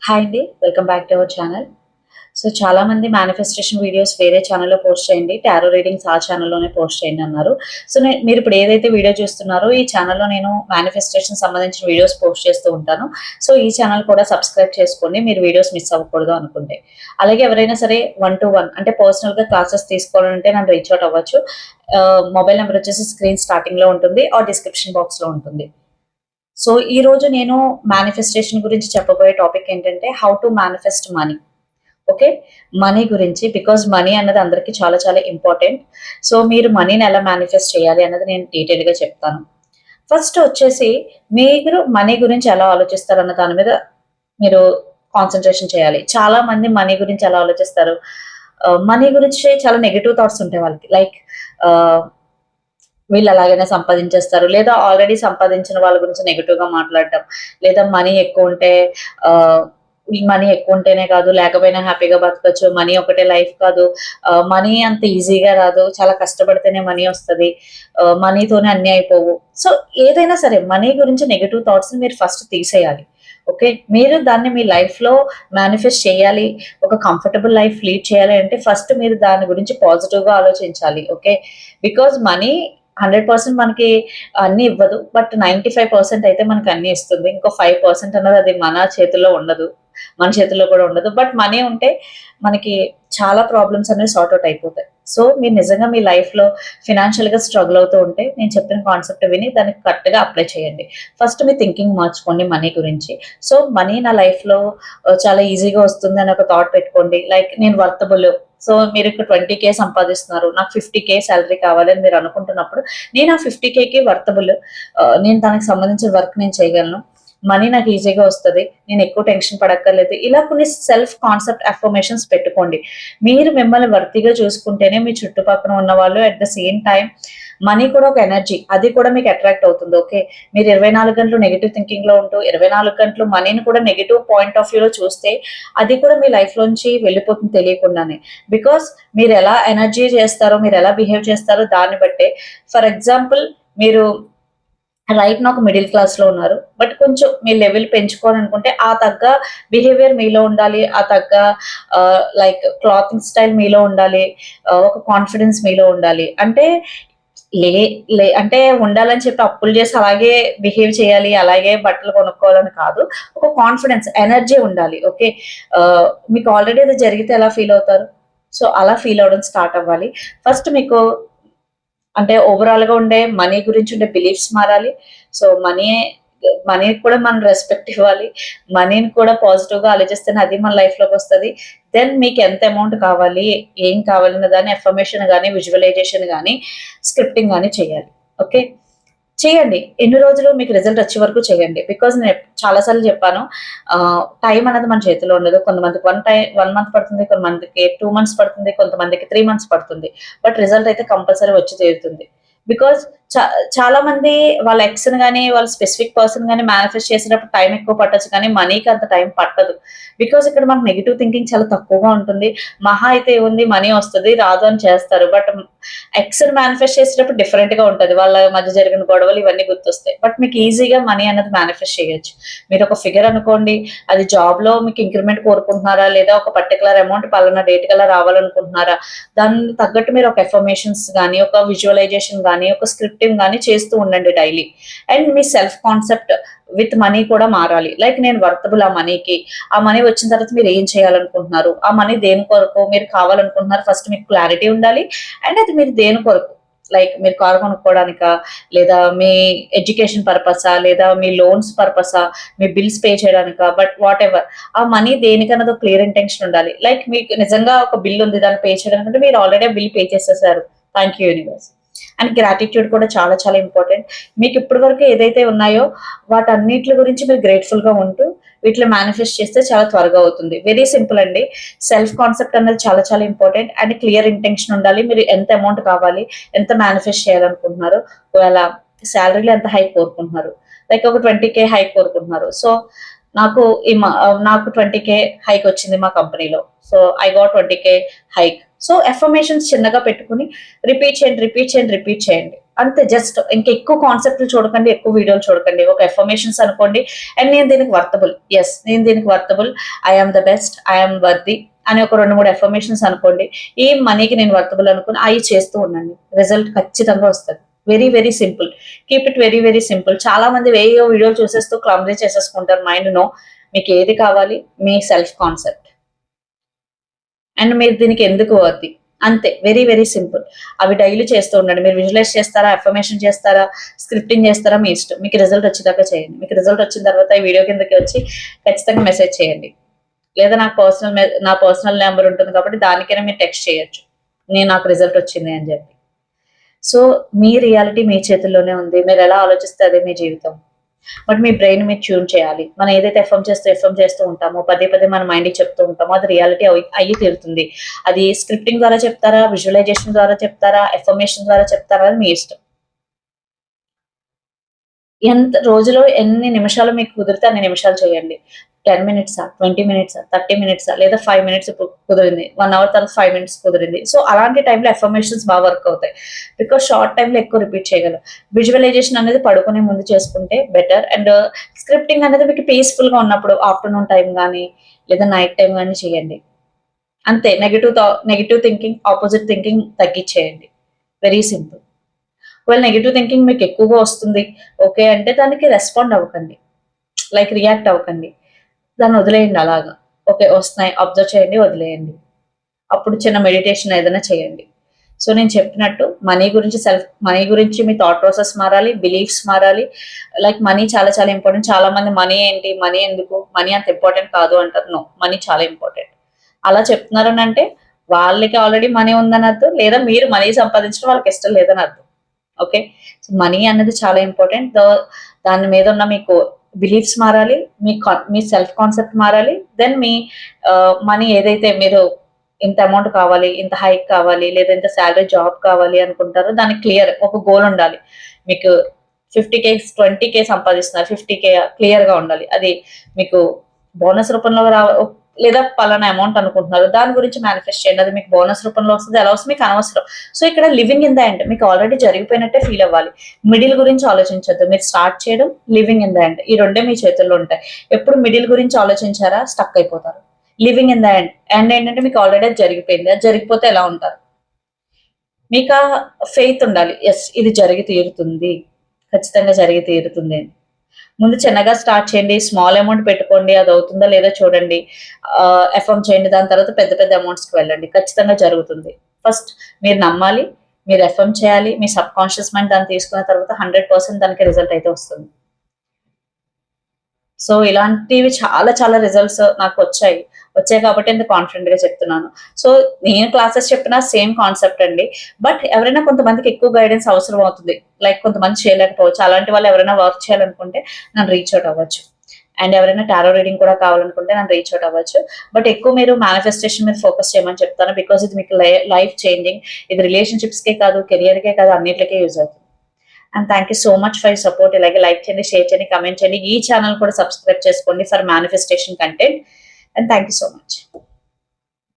Hi అండి. Welcome back to our channel. So చాలా మంది మేనిఫెస్టేషన్ వీడియోస్ వేరే ఛానల్‌లో పోస్ట్ చేయండి. టారో రీడింగ్స్ ఆ ఛానల్‌లోనే పోస్ట్ చేయండి అన్నారు. సో మీరు ఇప్పుడు ఏదైతే వీడియో చూస్తున్నారో ఈ ఛానల్‌లో నేను మేనిఫెస్టేషన్ సంబంధించిన వీడియోస్ పోస్ట్ చేస్తూ ఉంటాను. సో ఈ ఛానల్ కూడా సబ్స్క్రైబ్ చేసుకోండి. మీరు వీడియోస్ మిస్ అవ్వకూడదు అనుకుంటే. అలాగే ఎవరైనా సరే 1-to-1 అంటే పర్సనల్‌గా క్లాసెస్ తీసుకోవాలంటే నన్ను రీచ్ ఔట్ అవ్వచ్చు. మొబైల్ నంబర్ వచ్చేసి స్క్రీన్ స్టార్టింగ్‌లో ఉంటుంది ఆర్ డిస్క్రిప్షన్ బాక్స్‌లో ఉంటుంది. సో ఈ రోజు నేను మేనిఫెస్టేషన్ గురించి చెప్పబోయే టాపిక్ ఏంటంటే how to manifest money. Okay, money గురించి. బికాజ్ మనీ అన్నది అందరికీ చాలా చాలా ఇంపార్టెంట్. సో మీరు మనీని ఎలా మేనిఫెస్ట్ చేయాలి అన్నది నేను డీటెయిల్ గా చెప్తాను. ఫస్ట్ వచ్చేసి మీరు మనీ గురించి ఎలా ఆలోచిస్తారు అన్న దాని మీద మీరు కాన్సన్ట్రేషన్ చేయాలి. చాలా మంది మనీ గురించి ఎలా ఆలోచిస్తారు, మనీ గురించి చాలా నెగిటివ్ థాట్స్ ఉంటాయి వాళ్ళకి. లైక్ వీళ్ళు ఎలాగైనా సంపాదించేస్తారు, లేదా ఆల్రెడీ సంపాదించిన వాళ్ళ గురించి నెగిటివ్ గా మాట్లాడటం, లేదా మనీ ఎక్కువ ఉంటే మనీ ఎక్కువ ఉంటేనే కాదు లేకపోయినా హ్యాపీగా బతకచ్చు, మనీ ఒకటే లైఫ్ కాదు, మనీ అంత ఈజీగా రాదు, చాలా కష్టపడితేనే మనీ వస్తుంది, మనీతోనే అన్ని అయిపోవు. సో ఏదైనా సరే మనీ గురించి నెగిటివ్ థాట్స్ మీరు ఫస్ట్ తీసేయాలి. ఓకే, మీరు దాన్ని మీ లైఫ్ లో మేనిఫెస్ట్ చేయాలి, ఒక కంఫర్టబుల్ లైఫ్ లీడ్ చేయాలి అంటే ఫస్ట్ మీరు దాని గురించి పాజిటివ్ గా ఆలోచించాలి. ఓకే, బికాజ్ మనీ 100% మనకి అన్ని ఇవ్వదు, బట్ 95% అయితే మనకి అన్ని ఇస్తుంది. ఇంకో 5% అన్నది అది మన చేతుల్లో ఉండదు, మన చేతుల్లో కూడా ఉండదు. బట్ మనీ ఉంటే మనకి చాలా ప్రాబ్లమ్స్ అనేవి సార్ట్ అవుట్ అయిపోతాయి. సో మీరు నిజంగా మీ లైఫ్ లో ఫినాన్షియల్ గా స్ట్రగుల్ అవుతూ ఉంటే నేను చెప్పిన కాన్సెప్ట్ విని దానికి కరెక్ట్ గా అప్లై చేయండి. ఫస్ట్ మీ థింకింగ్ మార్చుకోండి మనీ గురించి. సో మనీ నా లైఫ్ లో చాలా ఈజీగా వస్తుంది అని ఒక థాట్ పెట్టుకోండి. లైక్ నేను వర్తబుల్. సో మీరు ఇక్కడ 20K సంపాదిస్తున్నారు, నాకు 50K శాలరీ కావాలని మీరు అనుకుంటున్నప్పుడు నేను ఆ 50Kకి వర్తబుల్, నేను దానికి సంబంధించిన వర్క్ నేను చేయగలను, మనీ నాకు ఈజీగా వస్తుంది, నేను ఎక్కువ టెన్షన్ పడక్కర్లేదు. ఇలా కొన్ని సెల్ఫ్ కాన్సెప్ట్ అఫర్మేషన్స్ పెట్టుకోండి. మీరు మిమ్మల్ని వర్తిగా చూసుకుంటేనే మీ చుట్టుపక్కల ఉన్న వాళ్ళు at the same time money కూడా ఒక ఎనర్జీ, అది కూడా మీకు అట్రాక్ట్ అవుతుంది. ఓకే, మీరు 24 గంటలు నెగిటివ్ థింకింగ్ లో ఉంటూ 24 గంటలు మనీని కూడా నెగిటివ్ పాయింట్ ఆఫ్ వ్యూలో చూస్తే అది కూడా మీ లైఫ్ లోంచి వెళ్ళిపోతుంది తెలియకుండానే. బికాస్ మీరు ఎలా ఎనర్జీ చేస్తారో, మీరు ఎలా బిహేవ్ చేస్తారో దాన్ని బట్టే. ఫర్ ఎగ్జాంపుల్, మీరు రైట్ నా ఒక మిడిల్ క్లాస్ లో ఉన్నారు, బట్ కొంచెం మీ లెవెల్ పెంచుకోవాలనుకుంటే ఆ తగ్గ బిహేవియర్ మీలో ఉండాలి, ఆ తగ్గ లైక్ క్లాతింగ్ స్టైల్ మీలో ఉండాలి, ఒక కాన్ఫిడెన్స్ మీలో ఉండాలి. అంటే లే లే అంటే ఉండాలని చెప్పి అప్పులు చేసి అలాగే బిహేవ్ చేయాలి, అలాగే బట్టలు కొనుక్కోవాలని కాదు. ఒక కాన్ఫిడెన్స్ ఎనర్జీ ఉండాలి. ఓకే, మీకు ఆల్రెడీ అది జరిగితే ఎలా ఫీల్ అవుతారు, సో అలా ఫీల్ అవ్వడం స్టార్ట్ అవ్వాలి. ఫస్ట్ మీకు అంటే ఓవరాల్ గా ఉండే మనీ గురించి ఉండే బిలీఫ్స్ మారాలి. సో మనీకి కూడా మనం రెస్పెక్ట్ ఇవ్వాలి. మనీని కూడా పాజిటివ్ గా ఆలోచిస్తేనే అది మన లైఫ్ లోకి వస్తుంది. దెన్ మీకు ఎంత అమౌంట్ కావాలి, ఏం కావాలన్న దాన్ని ఎఫర్మేషన్ గానీ, విజువలైజేషన్ గానీ, స్క్రిప్టింగ్ గానీ చేయాలి. ఓకే, చేయండి. ఎన్ని రోజులు మీకు రిజల్ట్ వచ్చే వరకు చేయండి. బికాజ్ నేను చాలా సార్లు చెప్పాను, టైం అనేది మన చేతిలో ఉండదు. కొంతమందికి 1 మంత్ పడుతుంది, కొంతమందికి 2 మంత్స్ పడుతుంది, కొంతమందికి 3 మంత్స్ పడుతుంది. బట్ రిజల్ట్ అయితే కంపల్సరీ వచ్చి తీరుతుంది. బికాజ్ చాలా మంది వాళ్ళ ఎక్స్ గానీ, వాళ్ళ స్పెసిఫిక్ పర్సన్ గానీ మేనిఫెస్ట్ చేసేటప్పుడు టైం ఎక్కువ పట్టొచ్చు, కానీ మనీకి అంత టైం పట్టదు. బికాజ్ ఇక్కడ మనకు నెగిటివ్ థింకింగ్ చాలా తక్కువగా ఉంటుంది. మహా అయితే ఏముంది, మనీ వస్తుంది, రాదు అని చేస్తారు. బట్ ఎక్స్ మేనిఫెస్ట్ చేసేటప్పుడు డిఫరెంట్ గా ఉంటది. వాళ్ళ మధ్య జరిగిన గొడవలు ఇవన్నీ గుర్తొస్తాయి. బట్ మీకు ఈజీగా మనీ అనేది మేనిఫెస్ట్ చేయొచ్చు. మీరు ఒక ఫిగర్ అనుకోండి, అది జాబ్ లో మీకు ఇంక్రిమెంట్ కోరుకుంటున్నారా, లేదా ఒక పర్టికులర్ అమౌంట్ పలానా డేట్ కల్లా రావాలనుకుంటున్నారా, దానికి తగ్గట్టు మీరు ఒక ఎఫర్మేషన్స్ గానీ, ఒక విజువలైజేషన్ గానీ, ఒక స్క్రిప్టింగ్ గానీ చేస్తూ ఉండండి daily. And me self concept with money కూడా మారాలి. లైక్ నేను వర్తబుల్ ఆ మనీకి, ఆ మనీ వచ్చిన తర్వాత మీరు ఏం చేయాలనుకుంటున్నారు, ఆ మనీ దేని కొరకు మీరు కావాలనుకుంటున్నారు, ఫస్ట్ మీకు క్లారిటీ ఉండాలి. అండ్ అది మీరు దేని కొరకు, లైక్ మీరు కారు కొనుక్కోవడానికా, లేదా మీ ఎడ్యుకేషన్ పర్పసా, లేదా మీ లోన్స్ పర్పసా, మీ బిల్స్ పే చేయడానికా, బట్ వాట్ ఎవర్ ఆ మనీ దేనికన్నది ఒక క్లియర్ ఇంటెన్షన్ ఉండాలి. లైక్ మీకు నిజంగా ఒక బిల్ ఉంది, దాన్ని పే చేయడానికి మీరు ఆల్రెడీ బిల్ పే చేసేసారు, thank you universe. And gratitude కూడా చాలా చాలా ఇంపార్టెంట్. మీకు ఇప్పటి వరకు ఏదైతే ఉన్నాయో వాటన్నిటి గురించి మీరు గ్రేట్ఫుల్ గా ఉంటూ వీటిలో మేనిఫెస్ట్ చేస్తే చాలా త్వరగా అవుతుంది. వెరీ సింపుల్ అండి. సెల్ఫ్ కాన్సెప్ట్ అనేది చాలా చాలా ఇంపార్టెంట్. అండ్ క్లియర్ ఇంటెన్షన్ ఉండాలి. మీరు ఎంత అమౌంట్ కావాలి, ఎంత మేనిఫెస్ట్ చేయాలనుకుంటున్నారు, ఒకవేళ శాలరీలో ఎంత హైక్ కోరుకుంటున్నారు, లైక్ ఒక 20K హైక్ కోరుకుంటున్నారు. సో నాకు నాకు 20K హైక్ వచ్చింది మా కంపెనీలో, so I got 20K hike. So affirmations చిన్నగా పెట్టుకుని రిపీట్ చేయండి, రిపీట్ చేయండి, రిపీట్ చేయండి. అంతే, జస్ట్ ఇంకా ఎక్కువ కాన్సెప్ట్లు చూడకండి, ఎక్కువ వీడియోలు చూడకండి. ఒక ఎఫర్మేషన్స్ అనుకోండి, అండ్ నేను దీనికి వర్తబుల్, ఎస్ నేను దీనికి worthable, I'm the best, I'm worthy అని ఒక 2-3 ఎఫర్మేషన్స్ అనుకోండి. ఏం మనీకి నేను వర్తబుల్ అనుకుని అవి చేస్తూ ఉండండి, రిజల్ట్ ఖచ్చితంగా వస్తుంది. Very very simple, keep it very very simple. చాలా మంది వేయో వీడియోలు చూసేస్తూ క్లమ్జీ చేసేసుకుంటారు మైండ్. నో, మీకు ఏది కావాలి, మీ సెల్ఫ్ కాన్సెప్ట్ అండ్ మీరు దీనికి ఎందుకు వర్ది, అంతే. Very very simple. అవి డైలీ చేస్తూ ఉండండి. మీరు విజువలైజ్ చేస్తారా, అఫర్మేషన్ చేస్తారా, స్క్రిప్టింగ్ చేస్తారా, మీ ఇష్టం. మీకు రిజల్ట్ వచ్చేదాకా చేయండి. మీకు రిజల్ట్ వచ్చిన తర్వాత ఈ వీడియో కిందకి వచ్చి ఖచ్చితంగా మెసేజ్ చేయండి, లేదా నా పర్సనల్ నెంబర్ ఉంటుంది కాబట్టి దానికైనా మీరు టెక్స్ట్ చేయొచ్చు, నాకు రిజల్ట్ వచ్చింది అని చెప్పి. సో మీ రియాలిటీ మీ చేతుల్లోనే ఉంది. మీరు ఎలా ఆలోచిస్తే అదే మీ జీవితం. బట్ మీ బ్రెయిన్ మీరు ట్యూన్ చేయాలి. మనం ఏదైతే ఎఫ్ఎం చేస్తూ ఉంటామో, పదే పదే మన మైండ్కి చెప్తూ ఉంటామో అది రియాలిటీ అయ్యి తీరుతుంది. అది స్క్రిప్టింగ్ ద్వారా చెప్తారా, విజువలైజేషన్ ద్వారా చెప్తారా, ఎఫర్మేషన్ ద్వారా చెప్తారా, అది మీ ఇష్టం. ఎంత రోజులో ఎన్ని నిమిషాలు మీకు కుదిరితే అన్ని నిమిషాలు చేయండి. 10 మినిట్సా, 20 మినిట్సా, 30 మినిట్సా, లేదా 5 మినిట్స్ కుదిరింది, 1 అవర్ తర్వాత 5 మినిట్స్ కుదిరింది. సో అలాంటి టైంలో ఎఫర్మేషన్స్ బాగా వర్క్ అవుతాయి, బికాస్ షార్ట్ టైంలో ఎక్కువ రిపీట్ చేయగలం. విజువలైజేషన్ అనేది పడుకునే ముందు చేసుకుంటే బెటర్. అండ్ స్క్రిప్టింగ్ అనేది మీకు పీస్ఫుల్ గా ఉన్నప్పుడు ఆఫ్టర్నూన్ టైం కానీ లేదా నైట్ టైం కానీ చేయండి. అంతే. నెగిటివ్ థింకింగ్, ఆపోజిట్ థింకింగ్ తగ్గించేయండి. Very simple. ఒకవేళ నెగిటివ్ థింకింగ్ మీకు ఎక్కువగా వస్తుంది ఓకే అంటే దానికి రెస్పాండ్ అవ్వకండి, లైక్ రియాక్ట్ అవ్వకండి, దాన్ని వదిలేయండి అలాగా. ఓకే, వస్తున్నాయి, అబ్జర్వ్ చేయండి, వదిలేయండి. అప్పుడు చిన్న మెడిటేషన్ ఏదైనా చేయండి. సో నేను చెప్పినట్టు మనీ గురించి మీ థాట్ ప్రాసెస్ మారాలి, బిలీఫ్స్ మారాలి. లైక్ మనీ చాలా చాలా ఇంపార్టెంట్. చాలా మంది మనీ ఏంటి, మనీ ఎందుకు, మనీ అంత ఇంపార్టెంట్ కాదు అంటారు. నో, మనీ చాలా ఇంపార్టెంట్. అలా చెప్తున్నారని అంటే వాళ్ళకి ఆల్రెడీ మనీ ఉందని అర్థం, లేదా మీరు మనీ సంపాదించడం వాళ్ళకి ఇష్టం లేదని అర్థం. ఓకే, సో మనీ అనేది చాలా ఇంపార్టెంట్. దాని మీద ఉన్న మీకు బిలీఫ్స్ మారాలి, మీ సెల్ఫ్ కాన్సెప్ట్ మారాలి. దెన్ మీ మనీ ఏదైతే మీరు ఇంత అమౌంట్ కావాలి, ఇంత హైక్ కావాలి, లేదా ఇంత శాలరీ జాబ్ కావాలి అనుకుంటారో దానికి క్లియర్ ఒక గోల్ ఉండాలి. మీకు 50K 20K సంపాదిస్తున్నారు, 50K క్లియర్ గా ఉండాలి. అది మీకు బోనస్ రూపంలో లేదా పలానా అమౌంట్ అనుకుంటున్నారు, దాని గురించి మేనిఫెస్ట్ చేయండి. అది మీకు బోనస్ రూపంలో వస్తుంది, ఎలా వస్తుంది మీకు అనవసరం. సో ఇక్కడ లివింగ్ ఇన్ ద ఎండ్, మీకు ఆల్రెడీ జరిగిపోయినట్టే ఫీల్ అవ్వాలి. మిడిల్ గురించి ఆలోచించద్దు. మీరు స్టార్ట్ చేయడం, లివింగ్ ఇన్ ద ఎండ్, ఈ రెండే మీ చేతుల్లో ఉంటాయి. ఎప్పుడు మిడిల్ గురించి ఆలోచించారా, స్టక్ అయిపోతారు. Living in the end, end ఏంటంటే మీకు ఆల్రెడీ జరిగిపోయింది, అది జరిగిపోతే ఎలా ఉంటారు. మీకు ఆ ఫెయిత్ ఉండాలి, ఎస్ ఇది జరిగి తీరుతుంది, ఖచ్చితంగా జరిగి తీరుతుంది. ముందు చిన్నగా స్టార్ట్ చేయండి, స్మాల్ అమౌంట్ పెట్టుకోండి, అది అవుతుందా లేదా చూడండి, ఎఫ్ఎం చేయండి, దాని తర్వాత పెద్ద పెద్ద అమౌంట్స్కి వెళ్ళండి, ఖచ్చితంగా జరుగుతుంది. ఫస్ట్ మీరు నమ్మాలి, మీరు ఎఫ్ఎం చేయాలి, మీ సబ్ కాన్షియస్ మైండ్ దాన్ని తీసుకున్న తర్వాత 100% దానికి రిజల్ట్ అయితే వస్తుంది. సో ఇలాంటివి చాలా చాలా రిజల్ట్స్ నాకు వచ్చాయి కాబట్టి ఎంత కాన్ఫిడెంట్ గా చెప్తున్నాను. సో నేను క్లాసెస్ చెప్పినా సేమ్ కాన్సెప్ట్ అండి. బట్ ఎవరైనా కొంతమందికి ఎక్కువ గైడెన్స్ అవసరం అవుతుంది, లైక్ కొంతమంది చేయలేకపోవచ్చు. అలాంటి వాళ్ళు ఎవరైనా వర్క్ చేయాలనుకుంటే నన్ను రీచ్ అవుట్ అవ్వచ్చు. అండ్ ఎవరైనా టారో రీడింగ్ కూడా కావాలనుకుంటే నన్ను రీచ్ అవుట్ అవ్వచ్చు. బట్ ఎక్కువ మీరు మేనిఫెస్టేషన్ మీద ఫోకస్ చేయమని చెప్తాను, బికాస్ ఇది మీకు లైఫ్ చేంజింగ్. ఇది రిలేషన్షిప్స్కే కాదు, కెరియర్కే కాదు, అన్నిటికే యూజ్ అవుతుంది. And thank you so much for support. ఇలాగే లైక్ చేయండి, షేర్ చేయండి, కమెంట్ చేయండి. ఈ ఛానల్ కూడా సబ్స్క్రైబ్ చేసుకోండి for manifestation content. And thank you so much.